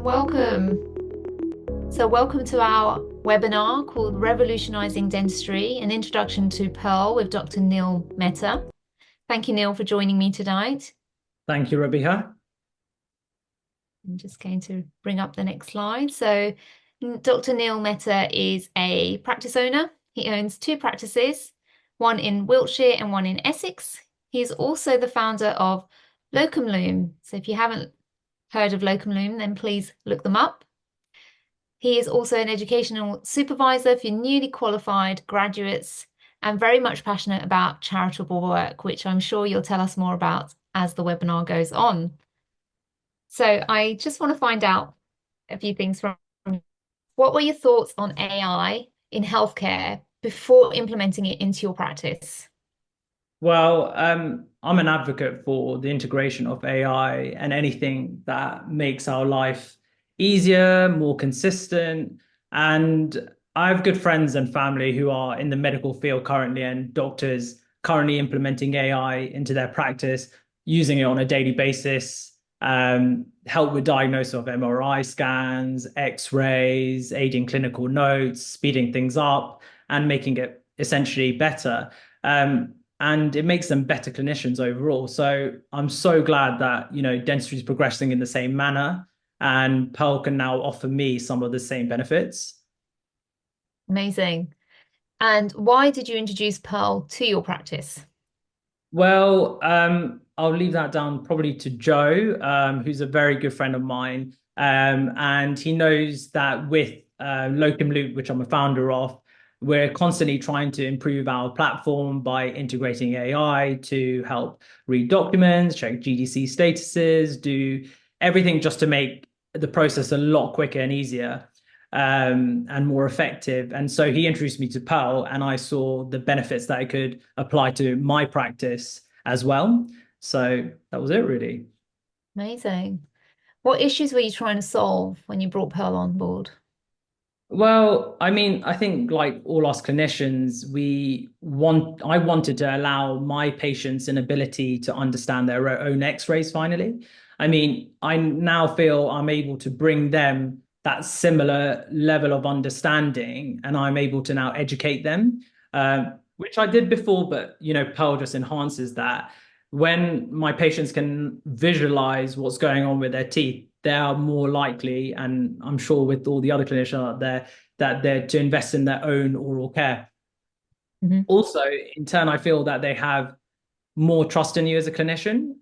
welcome. So welcome to our webinar called Revolutionising Dentistry, an introduction to Pearl with Dr. Neil Mehta. Thank you, Neil, for joining me tonight. Thank you, Robiha. I'm just going to bring up the next slide. So Dr. Neil Mehta is a practice owner. He owns two practices, one in Wiltshire and one in Essex. He is also the founder of LocumLoom. So if you haven't heard of LocumLoom, then please look them up. He is also an educational supervisor for newly qualified graduates and very much passionate about charitable work, which I'm sure you'll tell us more about as the webinar goes on. So I just want to find out a few things from you. What were your thoughts on AI in healthcare before implementing it into your practice? Well, I'm an advocate for the integration of AI and anything that makes our life easier, more consistent. And I have good friends and family who are in the medical field currently, and doctors currently implementing AI into their practice, using it on a daily basis, help with diagnosis of MRI scans, X-rays, aiding clinical notes, speeding things up, and making it essentially better. And it makes them better clinicians overall. So I'm so glad that, dentistry is progressing in the same manner, and Pearl can now offer me some of the same benefits. Amazing. And why did you introduce Pearl to your practice? Well, I'll leave that down probably to Joe, who's a very good friend of mine. And he knows that with LocumLoom, which I'm a founder of, we're constantly trying to improve our platform by integrating AI to help read documents, check GDC statuses, do everything just to make the process a lot quicker and easier, and more effective. And so he introduced me to Pearl, and I saw the benefits that I could apply to my practice as well. So that was it, really. Amazing. What issues were you trying to solve when you brought Pearl on board? Well, I mean, I think like all us clinicians, I wanted to allow my patients an ability to understand their own X-rays finally. I mean, I now feel I'm able to bring them that similar level of understanding, and I'm able to now educate them, which I did before, but Pearl just enhances that. When my patients can visualize what's going on with their teeth, they are more likely, and I'm sure with all the other clinicians out there, that they're to invest in their own oral care. Mhm. Also, in turn, I feel that they have more trust in you as a clinician.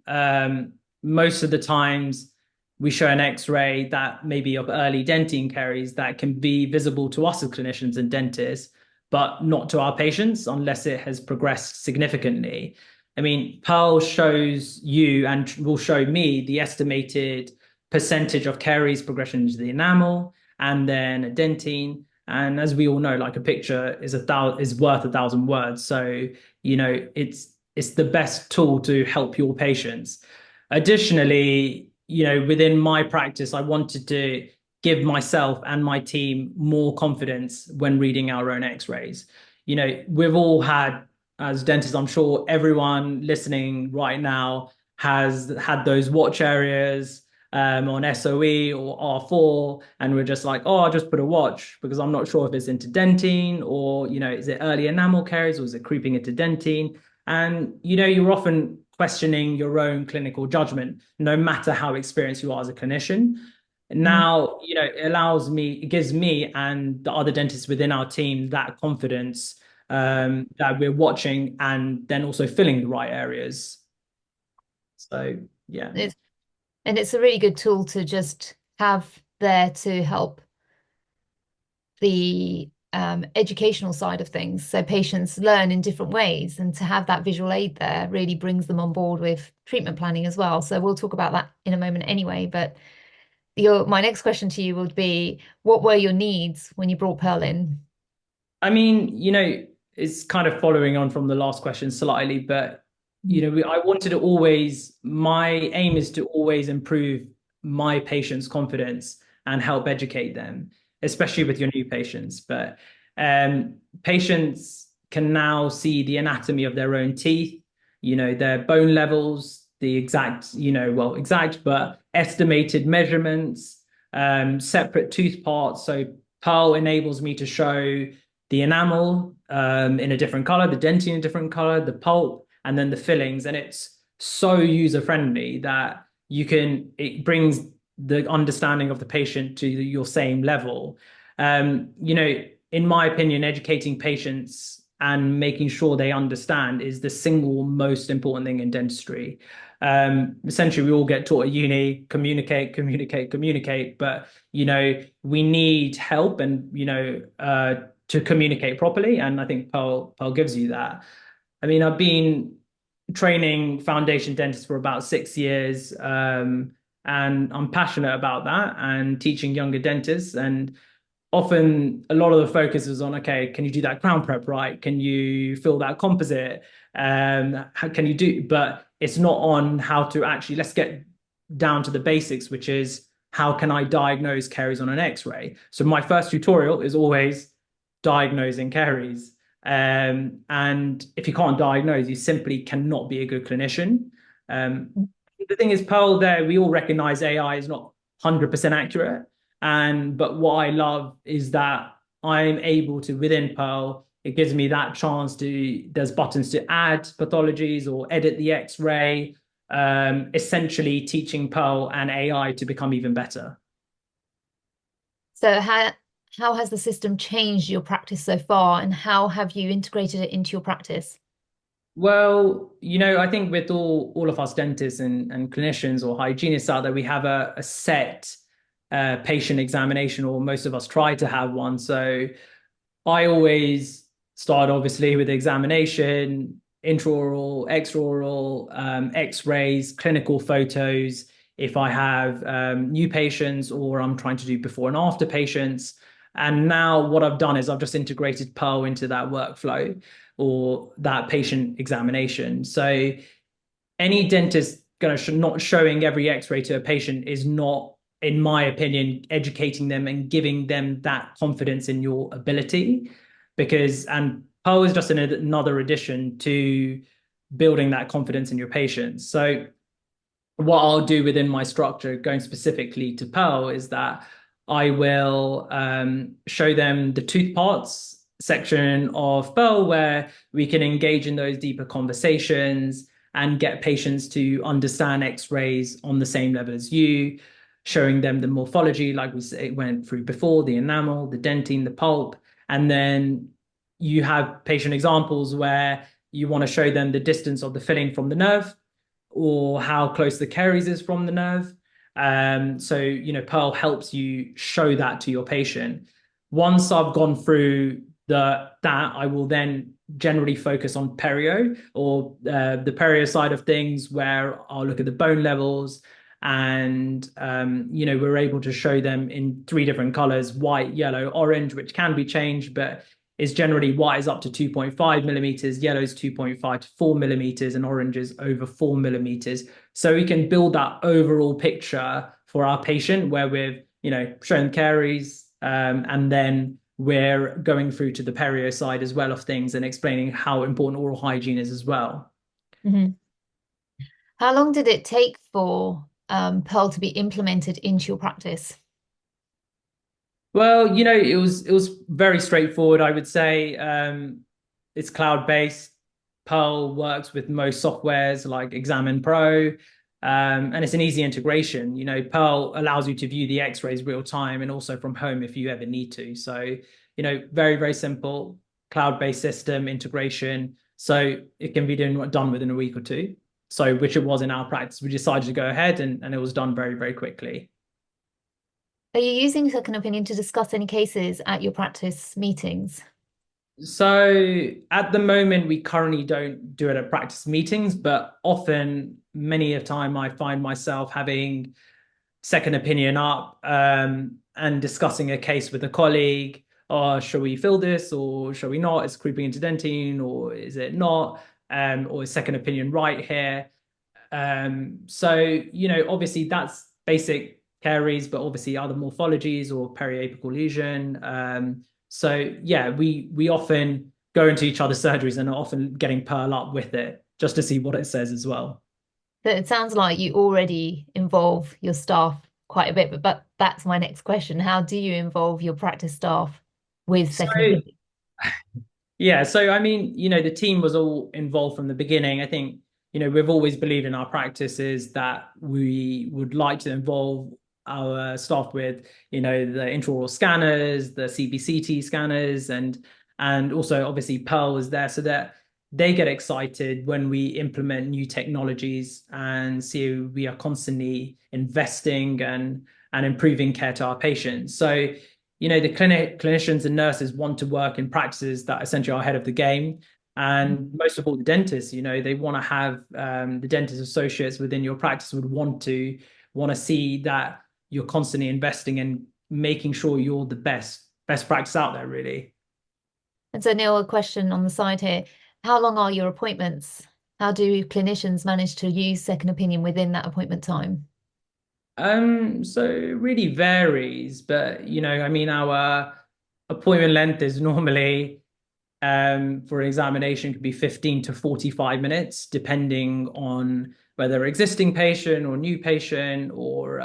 Most of the times, we show an X-ray that maybe of early dentine caries that can be visible to us as clinicians and dentists, but not to our patients unless it has progressed significantly. I mean, Pearl shows you and will show me the estimated percentage of caries progression into the enamel and then a dentine. And as we all know, like a picture is worth 1,000 words. So, it's the best tool to help your patients. Additionally, within my practice, I wanted to give myself and my team more confidence when reading our own X-rays. We've all had, as dentists, I'm sure everyone listening right now has had those watch areas on SOE or R4, and we're just like, oh, I'll just put a watch because I'm not sure if it's into dentine or, is it early enamel caries or is it creeping into dentine? And, you're often questioning your own clinical judgment, no matter how experienced you are as a clinician. Mm. Now, it gives me and the other dentists within our team that confidence, that we're watching and then also filling the right areas. So, yeah. It's, and it's a really good tool to just have there to help the educational side of things. So patients learn in different ways, and to have that visual aid there really brings them on board with treatment planning as well. So we'll talk about that in a moment anyway. But my next question to you would be, what were your needs when you brought Pearl in? I mean, it's kind of following on from the last question slightly, but Mm. I wanted to always, my aim is to always improve my patients' confidence and help educate them, especially with your new patients. But patients can now see the anatomy of their own teeth, their bone levels, the exact, well, exact, but estimated measurements, separate tooth parts. So Pearl enables me to show the enamel in a different color, the dentine in a different color, the pulp, and then the fillings. And it's so user friendly that it brings the understanding of the patient to your same level. In my opinion, educating patients and making sure they understand is the single most important thing in dentistry. Essentially, we all get taught at uni, communicate, communicate, communicate, but we need help and to communicate properly. And I think Pearl gives you that. I mean, I've been training foundation dentists for about 6 years, and I'm passionate about that and teaching younger dentists. And often a lot of the focus is on, okay, can you do that crown prep right? Can you fill that composite? How can you do? But it's not on how to actually, let's get down to the basics, which is how can I diagnose caries on an X-ray? So my first tutorial is always diagnosing caries. And if you can't diagnose, you simply cannot be a good clinician. Um, the thing is, Pearl, there we all recognize AI is not 100% accurate. But what I love is that I'm able to, within Pearl, it gives me that chance there's buttons to add pathologies or edit the X-ray, essentially teaching Pearl and AI to become even better. So how has the system changed your practice so far, and how have you integrated it into your practice? Well, I think with all of us dentists and clinicians or hygienists out there, we have a set patient examination, or most of us try to have one. So I always start obviously with examination, intraoral, extraoral, X-rays, clinical photos. If I have new patients or I'm trying to do before and after patients. And now what I've done is I've just integrated Pearl into that workflow or that patient examination. So any dentist going to not showing every X-ray to a patient is not, in my opinion, educating them and giving them that confidence in your ability. And Pearl is just another addition to building that confidence in your patients. So what I'll do within my structure, going specifically to Pearl, is that I will show them the tooth parts section of Pearl where we can engage in those deeper conversations and get patients to understand X-rays on the same level as you, showing them the morphology, like we went through before, the enamel, the dentine, the pulp, and then you have patient examples where you want to show them the distance of the filling from the nerve or how close the caries is from the nerve. So Pearl helps you show that to your patient. Once I've gone through that, I will then generally focus on perio or the perio side of things, where I'll look at the bone levels, and we're able to show them in 3 different colors: white, yellow, orange, which can be changed, but is generally white is up to 2.5 millimeters, yellow is 2.5 to 4 millimeters, and orange is over 4 millimeters. So we can build that overall picture for our patient where we've showing caries, and then we're going through to the perio side as well of things and explaining how important oral hygiene is as well. Mm-hmm. How long did it take for Pearl to be implemented into your practice? Well, it was very straightforward, I would say. It's cloud-based. Pearl works with most softwares like Examine Pro, and it's an easy integration. Pearl allows you to view the X-rays real time and also from home if you ever need to. So, very, very simple cloud-based system integration. So it can be done within a week or two. So, which it was in our practice. We decided to go ahead and it was done very, very quickly. Are you using second opinion to discuss any cases at your practice meetings? So at the moment, we currently don't do it at practice meetings, but often, many a time, I find myself having second opinion up, and discussing a case with a colleague. Or shall we fill this or shall we not? It's creeping into dentine or is it not? Or is second opinion right here? So obviously that's basic caries, but obviously other morphologies or periapical lesion. So yeah, we often go into each other's surgeries and are often getting Pearl up with it just to see what it says as well. But it sounds like you already involve your staff quite a bit, but that's my next question. How do you involve your practice staff with So second opinion? yeah, so I mean, the team was all involved from the beginning. I think, we've always believed in our practices that we would like to involve our staff with, the intraoral scanners, the CBCT scanners, and also obviously Pearl is there so that they get excited when we implement new technologies and see we are constantly investing and improving care to our patients. So the clinicians and nurses want to work in practices that essentially are ahead of the game. And most of all, the dentists, they want to have the dentist associates within your practice would want to see that you're constantly investing in making sure you're the best practice out there, really. And so, Neil, a question on the side here. How long are your appointments? How do clinicians manage to use second opinion within that appointment time? So it really varies, but I mean, our appointment length is normally for an examination could be 15 to 45 minutes, depending on whether existing patient or new patient or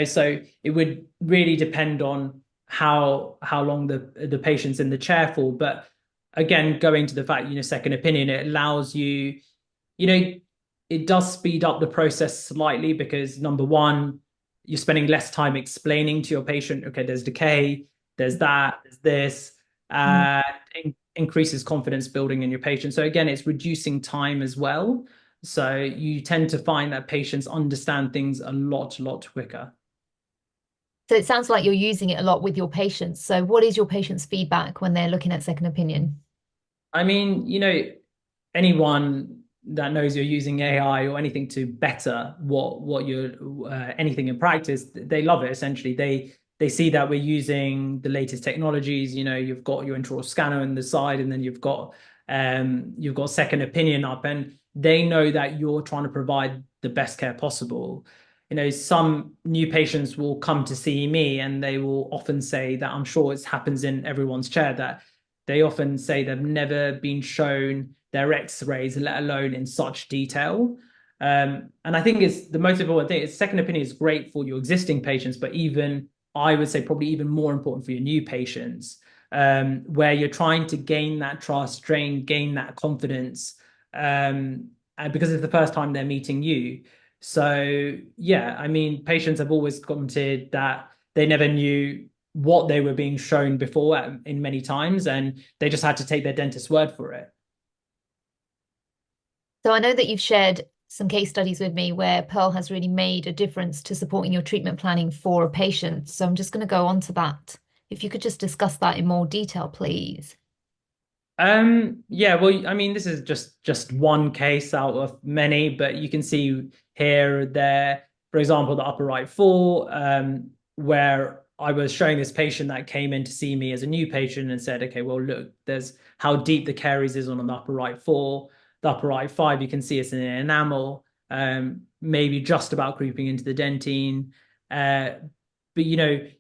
so it would really depend on how long the patient's in the chair for. But again, going to the fact, second opinion, it allows you, you know, it does speed up the process slightly because number one, you're spending less time explaining to your patient, okay, there's decay, there's that, there's this, Mm. increases confidence building in your patient. So again, it's reducing time as well. So you tend to find that patients understand things a lot quicker. So it sounds like you're using it a lot with your patients. So what is your patient's feedback when they're looking at second opinion? I mean, anyone that knows you're using AI or anything to better what you're anything in practice, they love it. Essentially, they see that we're using the latest technologies. You've got your intraoral scanner on the side, and then you've got second opinion up, and they know that you're trying to provide the best care possible. Some new patients will come to see me, and they will often say that I'm sure it happens in everyone's chair that they often say they've never been shown their x-rays, let alone in such detail. And I think it's the most important thing is second opinion is great for your existing patients, but even I would say probably even more important for your new patients, where you're trying to gain that trust, gain that confidence, and because it's the first time they're meeting you. So yeah, I mean, patients have always commented that they never knew what they were being shown before in many times, and they just had to take their dentist's word for it. So I know that you've shared some case studies with me where Pearl has really made a difference to supporting your treatment planning for a patient. So I'm just going to go on to that. If you could just discuss that in more detail, please. Yeah, well, I mean, this is just one case out of many, but you can see here, there, for example, the upper right four, where I was showing this patient that came in to see me as a new patient and said, okay, well, look, there's how deep the caries is on the upper right four. The upper right five, you can see it's in an enamel, maybe just about creeping into the dentine. But even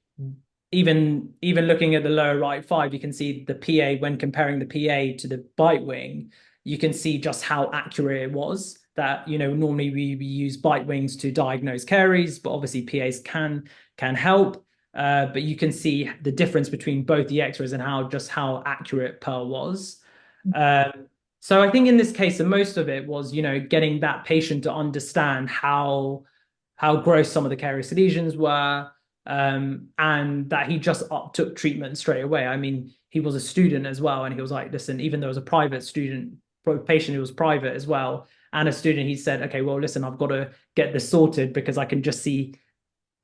looking at the lower right five, you can see the PA when comparing the PA to the bite wing, you can see just how accurate it was. That normally we use bite wings to diagnose caries, but obviously PAs can help. But you can see the difference between both the X-rays and how accurate Pearl was. So I think in this case, the most of it was getting that patient to understand how gross some of the carious lesions were, and that he just took treatment straight away. I mean, he was a student as well, and he was like, listen, even though it was a private student, patient who was private as well, and a student, he said, okay, well, listen, I've got to get this sorted because I can just see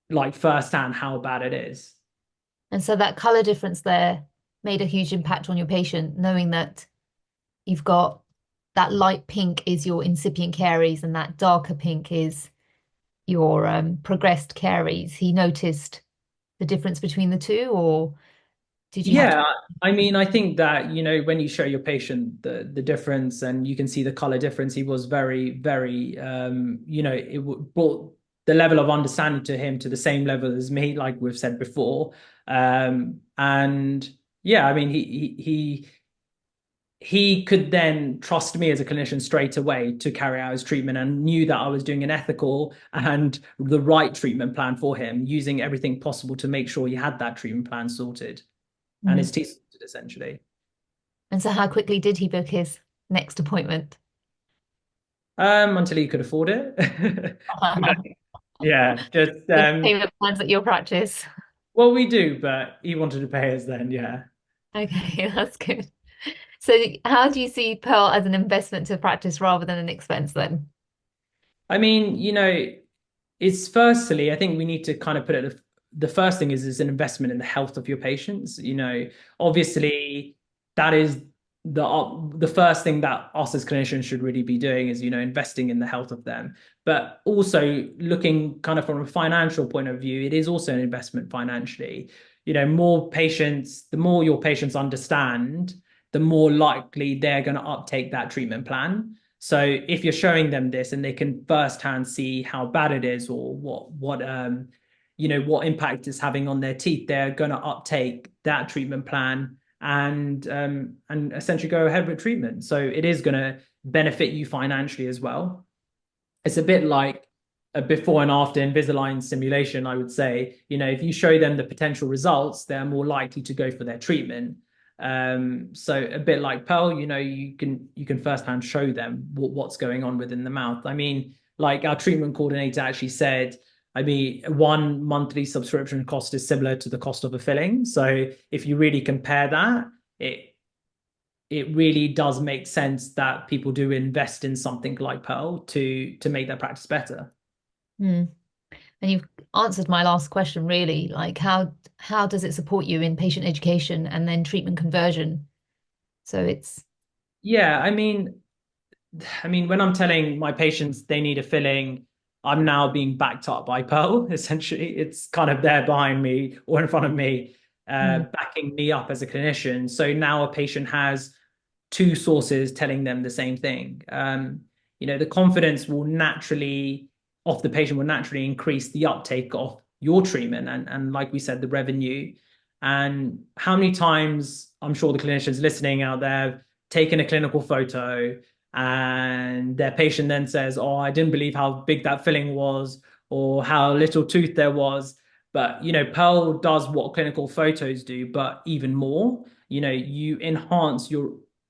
like firsthand how bad it is. And so that color difference there made a huge impact on your patient, knowing that you've got that light pink is your incipient caries and that darker pink is your progressed caries. He noticed the difference between the two, or did you have to? Yeah, I mean, I think that, when you show your patient the difference and you can see the color difference, he was very, it brought the level of understanding to him to the same level as me, like we've said before. And yeah, I mean, he could then trust me as a clinician straight away to carry out his treatment and knew that I was doing an ethical and the right treatment plan for him, using everything possible to make sure he had that treatment plan sorted and his Mm. teeth sorted essentially. And so how quickly did he book his next appointment? Until he could afford it. But, The yeah, just payment plans at your practice. well, we do, but he wanted to pay us then, yeah. Okay, that's good. So how do you see Pearl as an investment to practice rather than an expense then? I mean, it's firstly, I think we need to kind of put it the first thing is an investment in the health of your patients. Obviously that is the first thing that us as clinicians should really be doing is, investing in the health of them. But also looking kind of from a financial point of view, it is also an investment financially. More patients, the more your patients understand, the more likely they're going to uptake that treatment plan. So if you're showing them this and they can firsthand see how bad it is or what impact it's having on their teeth, they're going to uptake that treatment plan and essentially go ahead with treatment. So it is going to benefit you financially as well. It's a bit like a before and after Invisalign simulation, I would say. If you show them the potential results, they're more likely to go for their treatment. So a bit like Pearl, you can firsthand show them what's going on within the mouth. I mean, like our treatment coordinator actually said, I mean, one monthly subscription cost is similar to the cost of a filling. So if you really compare that, it really does make sense that people do invest in something like Pearl to make their practice better. Hmm. And you've answered my last question really, like how does it support you in patient education and then treatment conversion? So it's Yeah, I mean, when I'm telling my patients they need a filling, I'm now being backed up by Pearl. Essentially, it's kind of there behind me or in front of me, hmm, backing me up as a clinician. So now a patient has two sources telling them the same thing. The confidence will naturally of the patient will naturally increase the uptake of your treatment and like we said, the revenue. And how many times I'm sure the clinicians listening out there have taken a clinical photo and their patient then says, "Oh, I didn't believe how big that filling was or how little tooth there was." But Pearl does what clinical photos do, but even more. You enhance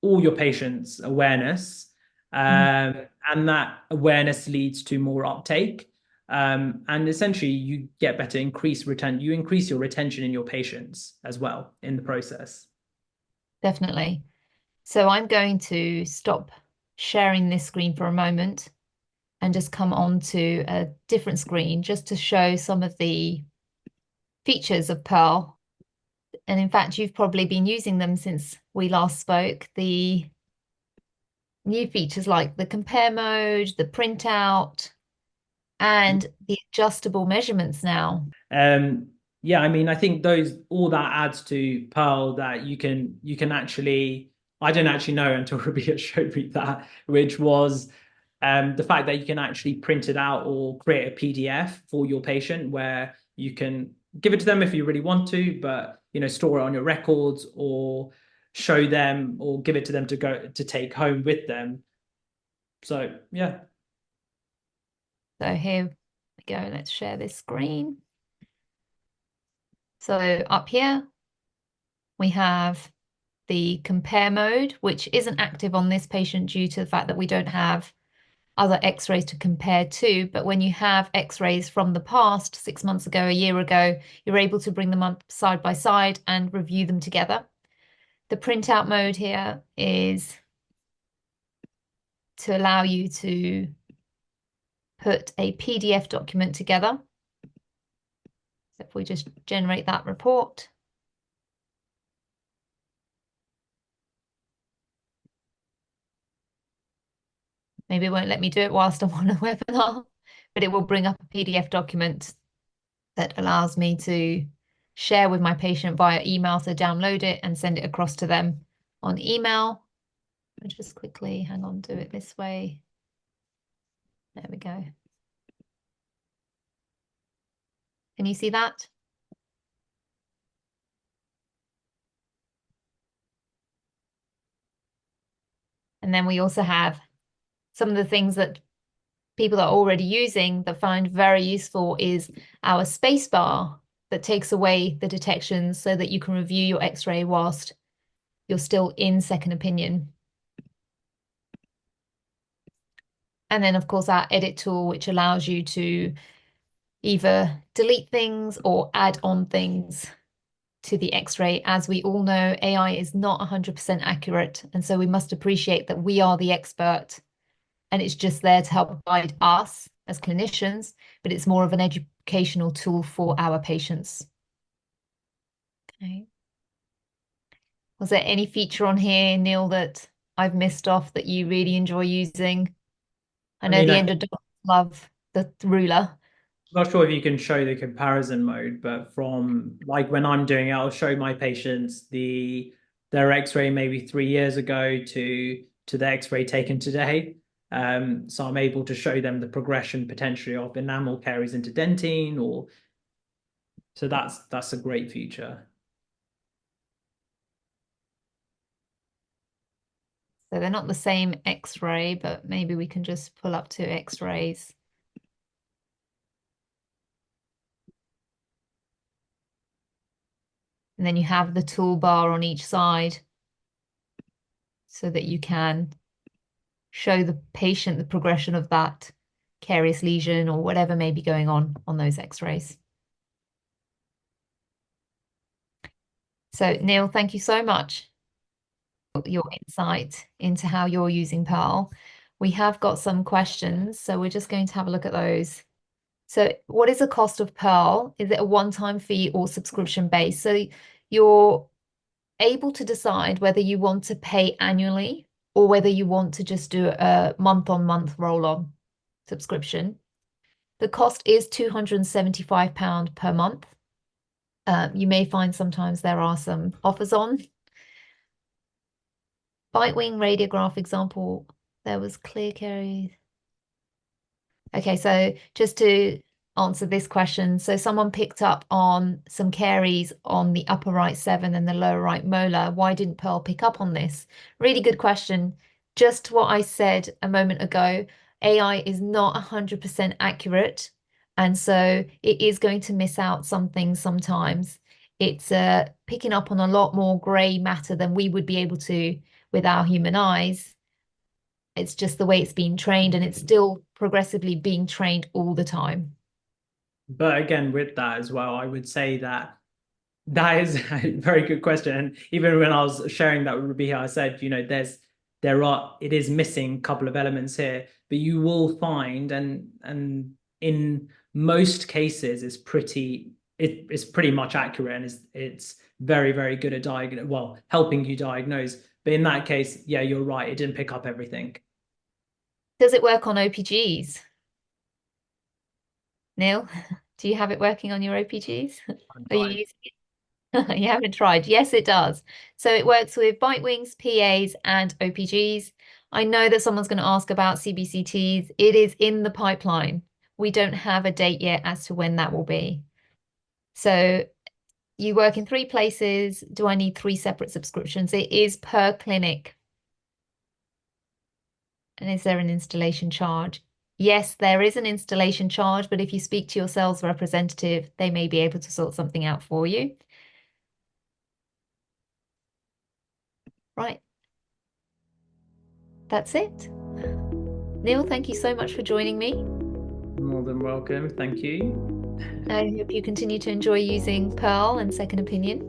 all your patients' awareness, hmm, and that awareness leads to more uptake. And essentially, you get better you increase your retention in your patients as well in the process. definitely. So I'm going to stop sharing this screen for a moment and just come on to a different screen just to show some of the features of Pearl. And in fact, you've probably been using them since we last spoke. The new features like the compare mode, the printout, and the adjustable measurements now. Um, yeah, I mean, I think those all that adds to Pearl that you can actually I didn't actually know until Rabia showed me that, which was the fact that you can actually print it out or create a PDF for your patient where you can give it to them if you really want to, but store it on your records or show them or give it to them to take home with them. So yeah. So here we go. Let's share this screen. So up here we have the compare mode, which isn't active on this patient due to the fact that we don't have other x-rays to compare to. But when you have x-rays from the past, 6 months ago, a year ago, you're able to bring them up side by side and review them together. The printout mode here is to allow you to put a PDF document together. So if we just generate that report. Maybe it won't let me do it whilst I'm on a webinar, but it will bring up a PDF document that allows me to share with my patient via email, so download it and send it across to them on email. I'll just quickly hang on, do it this way. There we go. Can you see that? And then we also have some of the things that people are already using that find very useful is our space bar that takes away the detections so that you can review your X-ray whilst you're still in second opinion. And then, of course, our edit tool, which allows you to either delete things or add on things to the X-ray. As we all know, AI is not 100% accurate. And so we must appreciate that we are the expert and it's just there to help guide us as clinicians, but it's more of an educational tool for our patients. Okay. Was there any feature on here, Neil, that I've missed off that you really enjoy using? I I know mean, the I'm endodontist love the ruler. not sure if you can show the comparison mode, but from like when I'm doing it, I'll show my patients their X-ray maybe 3 years ago to the X-ray taken today. So I'm able to show them the progression potentially of enamel caries into dentine, or so that's a great feature. So they're not the same X-ray, but maybe we can just pull up two X-rays. And then you have the toolbar on each side so that you can show the patient the progression of that carious lesion or whatever may be going on those X-rays. So Neil, thank you so much for your insight into how you're using Pearl. We have got some questions, so we're just going to have a look at those. So what is the cost of Pearl? Is it a one-time fee or subscription based? So you're able to decide whether you want to pay annually or whether you want to just do a month-on-month roll-on subscription. The cost is £275 per month. You may find sometimes there are some offers on. Bite wing radiograph example, there was clear caries. Okay, so just to answer this question, so someone picked up on some caries on the upper right 7 and the lower right molar. Why didn't Pearl pick up on this? Really good question. Just what I said a moment ago, AI is not 100% accurate, and so it is going to miss out some things sometimes. It's picking up on a lot more grey matter than we would be able to with our human eyes. It's just the way it's being trained, and it's still progressively being trained all the time. But again, with that as well, I would say that that is a very good question. And even when I was sharing that with Robiha, I said, it is missing a couple of elements here, but you will find, and in most cases, it's pretty much accurate, and it's very, very good at helping you diagnose. But in that case, yeah, you're right. It didn't pick up everything. Does it work on OPGs? Neil, do you have it working on your OPGs? Are you using it? You haven't tried. Yes, it does. So it works with bite wings, PAs, and OPGs. I know that someone's going to ask about CBCTs. It is in the pipeline. We don't have a date yet as to when that will be. So you work in 3 places. Do I need 3 separate subscriptions? It is per clinic. And is there an installation charge? Yes, there is an installation charge, but if you speak to your sales representative, they may be able to sort something out for you. Right. That's it. Neil, thank you so much for joining me. More than welcome. Thank you. I hope you continue to enjoy using Pearl and Second Opinion.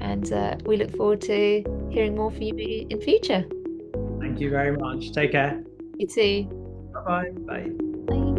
And we look forward to hearing more from you in future. Thank you very much. Take care. You too. Bye-bye. Bye. Bye.